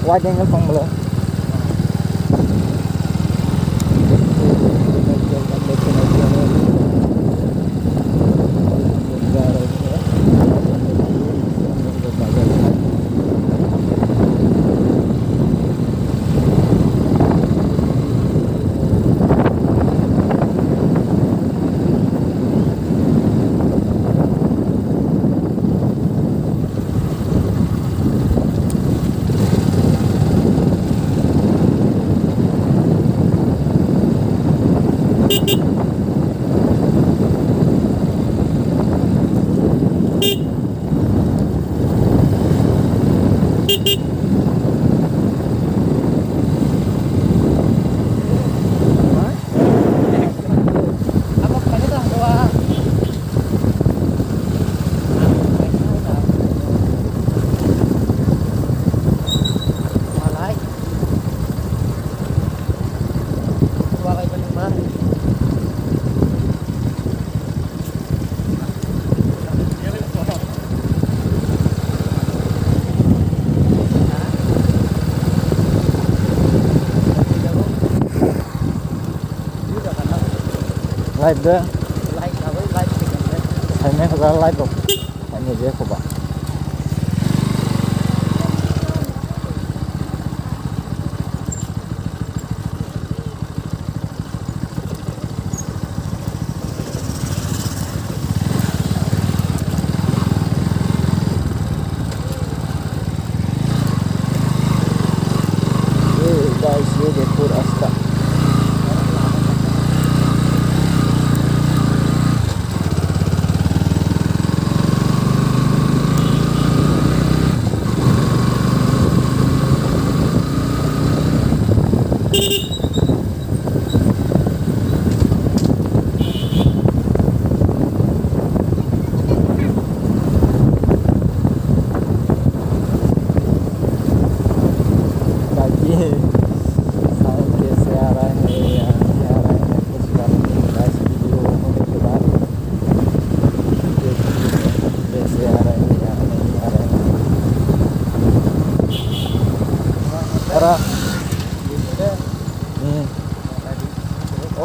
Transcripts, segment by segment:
wide angle phong belum. Live deh. Live apa? Live tinggal. Hanya kalau live kok. Hanya dia kok pak. Guys, ये देखो रास्ता.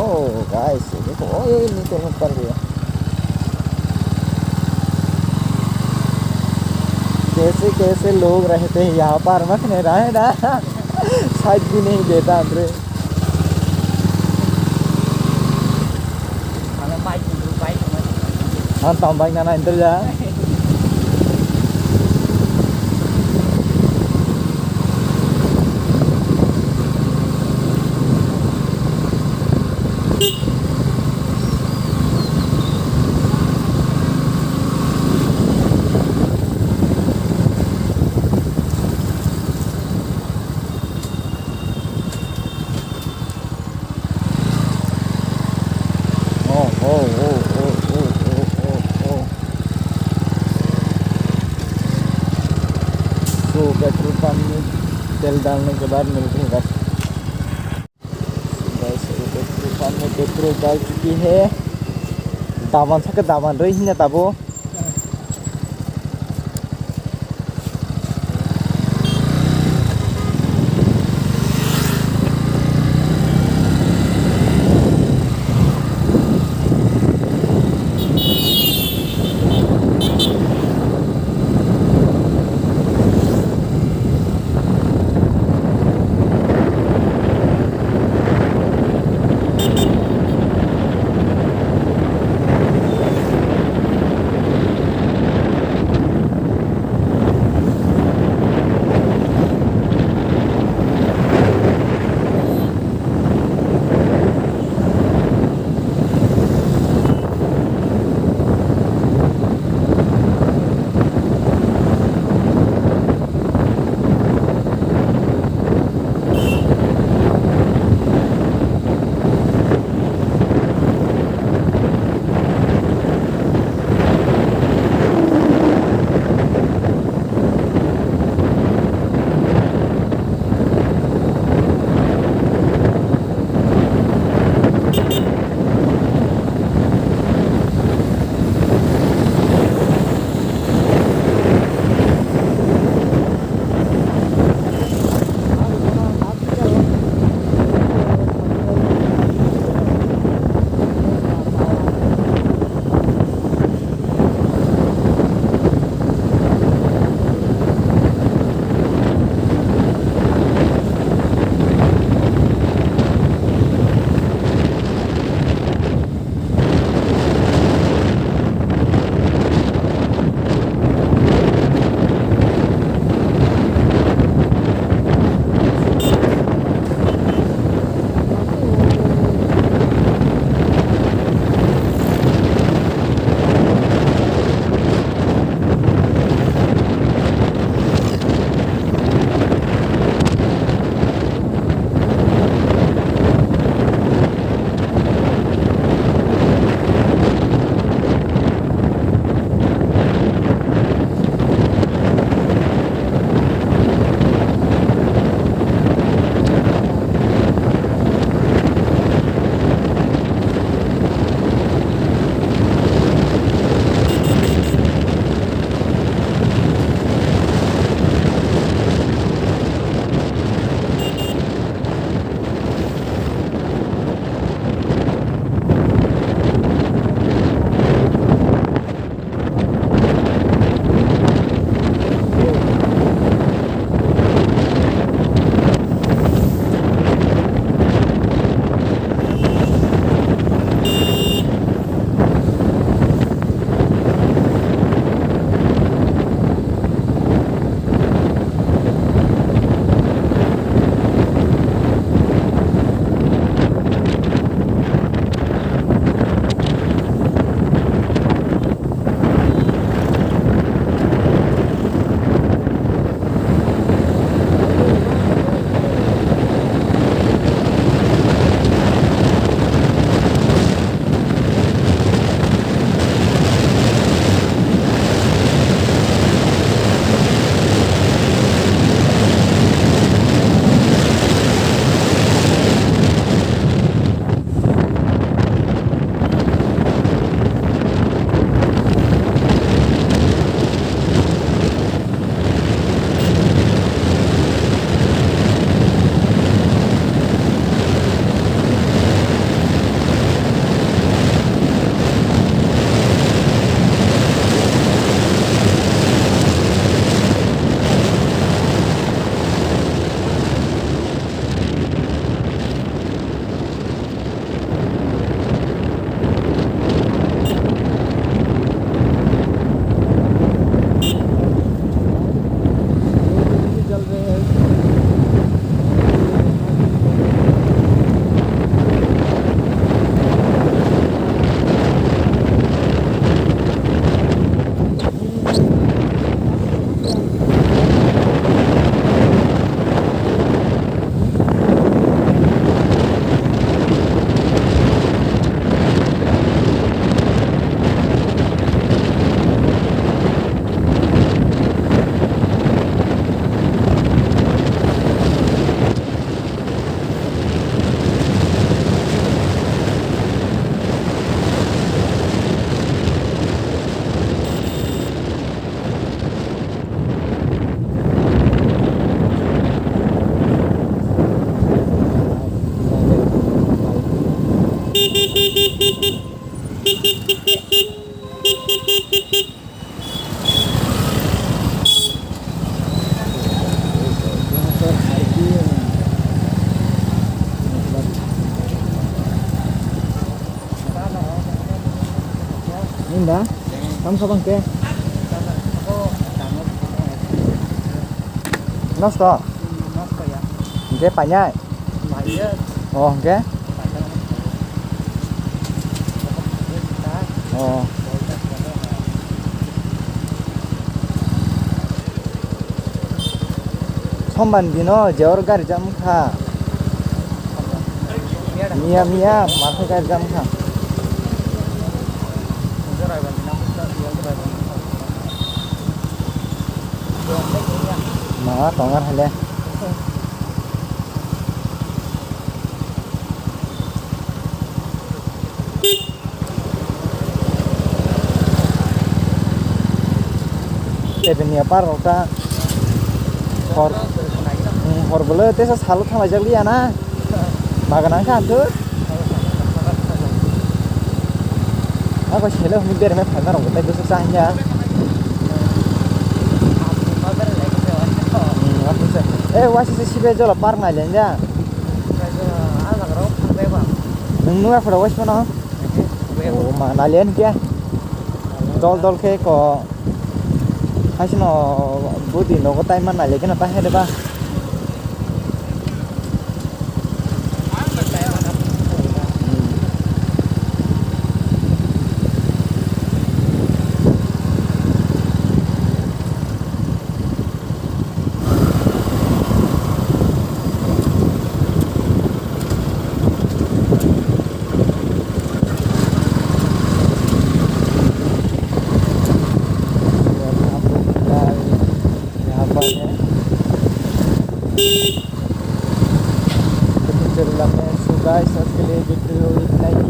Oh guys, देखो ये नीचे ऊपर गया. कैसे कैसे लोग रहते हैं यहाँ पर. मत नहीं रहा है ना. साइड भी नहीं देता अंदर. हाँ तो बाइक ना अंदर जा. तो पेट्रोल पंप में तेल डालने के बाद मिलते हैं बस. पेट्रोल पंप में पेट्रोल डाल चुकी है. दामन से दामन रही है तब वो. Indah, kamu kapan ke? Ako, tama po. Nosto, Mas kaya, ke panjang. mahal. Oh, ke? Padang. Kita, Oh, boleh kalau 선반 비너 제어를 가리 잠카. 미야 미야 마크 가리 잠카. 마 동안 할래. Tebennya parota. Hor boleh tes salut sama jali ya na. Makan angka tuh. Aku sih loh mikir me pamer aku tapi susahnya. Wasi sih bebe jual par ngajen ya. Nunggu apa was mana? Oh mana lian kia? Dol ke ko. Asino budi nogo time mana lagi na pahe deba. Guys, आज के लिए video इतना ही